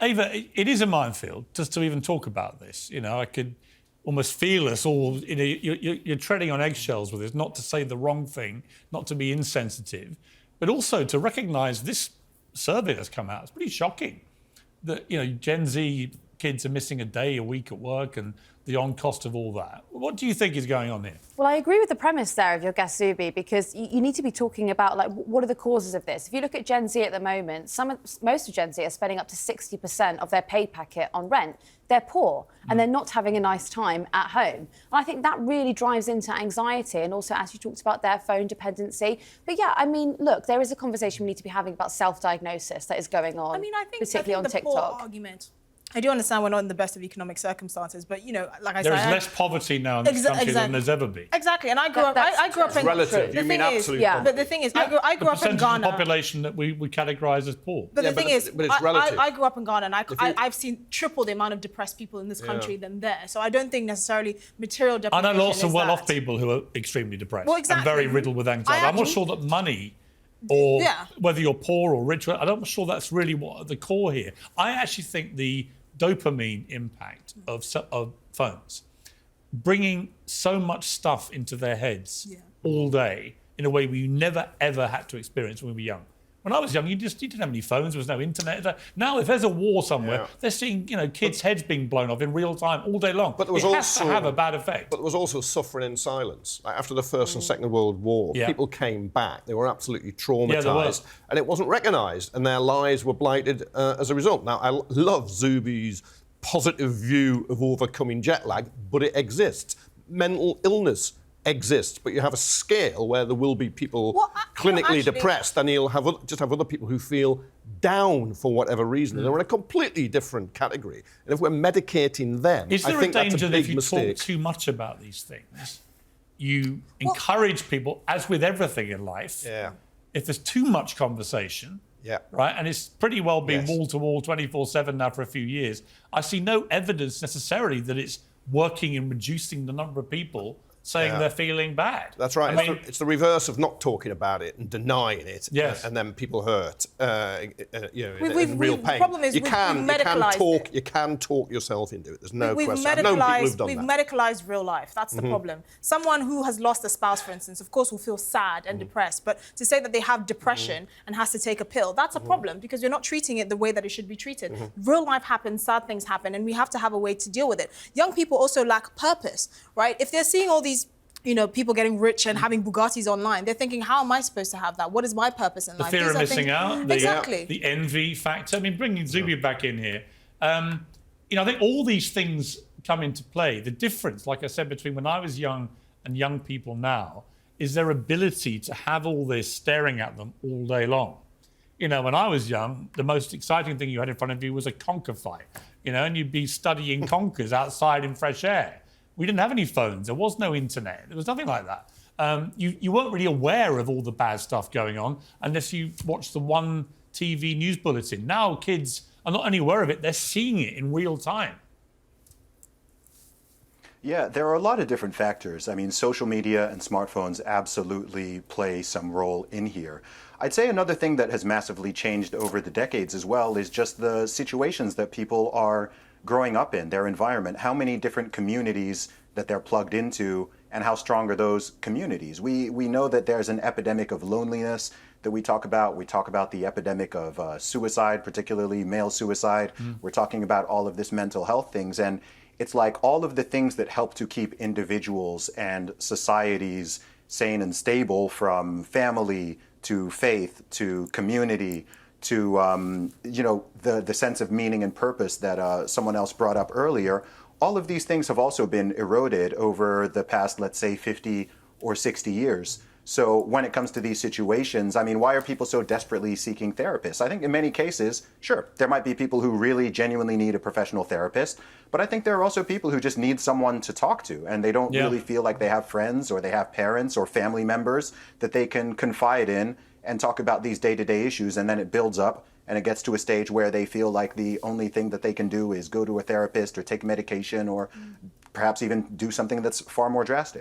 Ava, it is a minefield just to even talk about this. I could almost feel us all, you're treading on eggshells with this, not to say the wrong thing, not to be insensitive, but also to recognise this survey that's come out. It's pretty shocking that, Gen Z kids are missing a day a week at work and the on-cost of all that. What do you think is going on here? Well, I agree with the premise there of your guest, Zubi, because you need to be talking about, what are the causes of this? If you look at Gen Z at the moment, most of Gen Z are spending up to 60% of their pay packet on rent. They're poor and they're not having a nice time at home. And I think that really drives into anxiety and also, as you talked about, their phone dependency. But yeah, look, there is a conversation we need to be having about self-diagnosis that is going on, particularly on TikTok. Poor argument. I do understand we're not in the best of economic circumstances, but like I said, there is less poverty now in this country than there's ever been. Exactly, and I grew up in relative. You mean absolute poverty? But the thing is, I grew up in Ghana. The percentage of the population that we categorise as poor. But the thing is, but it's relative. I grew up in Ghana, and I've seen triple the amount of depressed people in this country than there. So I don't think necessarily material deprivation. I know lots of well-off people who are extremely depressed and very riddled with anxiety. I'm not sure that money, or whether you're poor or rich, I'm not sure that's really what the core here. I actually think the dopamine impact of phones, bringing so much stuff into their heads all day in a way we never, ever had to experience when we were young. When I was young, you didn't have any phones, there was no internet. Now, if there's a war somewhere, they're seeing kids' heads being blown off in real time all day long. But there was it has to have a bad effect. But there was also suffering in silence. Like after the First and Second World War, people came back. They were absolutely traumatised, and it wasn't recognised, and their lives were blighted as a result. Now, I love Zubi's positive view of overcoming jet lag, but it exists. Mental illness exists, but you have a scale where there will be people clinically depressed, and you'll have other people who feel down for whatever reason. They're in a completely different category. And if we're medicating them, is there I think a danger that's a that big if you mistake. talk too much about these things, you encourage people, as with everything in life, if there's too much conversation, right, and it's pretty well been wall-to-wall 24/7 now for a few years, I see no evidence necessarily that it's working in reducing the number of people saying they're feeling bad. That's right. It's the reverse of not talking about it and denying it, and then people hurt, in real pain. The problem is you can talk yourself into it. There's no question. I've known people who've done we've that. medicalised real life. That's the problem. Someone who has lost a spouse, for instance, of course will feel sad and depressed, but to say that they have depression and has to take a pill, that's a problem because you're not treating it the way that it should be treated. Real life happens, sad things happen, and we have to have a way to deal with it. Young people also lack purpose, right? If they're seeing all these people getting rich and having Bugattis online, they're thinking, how am I supposed to have that? What is my purpose in life? The fear of missing out, exactly. The envy factor. Bringing Zubi back in here, I think all these things come into play. The difference, like I said, between when I was young and young people now is their ability to have all this staring at them all day long. When I was young, the most exciting thing you had in front of you was a conker fight, and you'd be studying conkers outside in fresh air. We didn't have any phones. There was no internet. There was nothing like that. You weren't really aware of all the bad stuff going on unless you watched the one TV news bulletin. Now kids are not only aware of it, they're seeing it in real time. Yeah, there are a lot of different factors. Social media and smartphones absolutely play some role in here. I'd say another thing that has massively changed over the decades as well is just the situations that people are growing up in, their environment, how many different communities that they're plugged into, and how strong are those communities. We know that there's an epidemic of loneliness that we talk about. We talk about the epidemic of suicide, particularly male suicide. We're talking about all of this mental health things, and it's like all of the things that help to keep individuals and societies sane and stable, from family to faith to community to the sense of meaning and purpose that someone else brought up earlier. All of these things have also been eroded over the past, let's say, 50 or 60 years. So when it comes to these situations, why are people so desperately seeking therapists? I think in many cases, sure, there might be people who really genuinely need a professional therapist, but I think there are also people who just need someone to talk to, and they don't really feel like they have friends or they have parents or family members that they can confide in and talk about these day-to-day issues, and then it builds up and it gets to a stage where they feel like the only thing that they can do is go to a therapist or take medication or perhaps even do something that's far more drastic.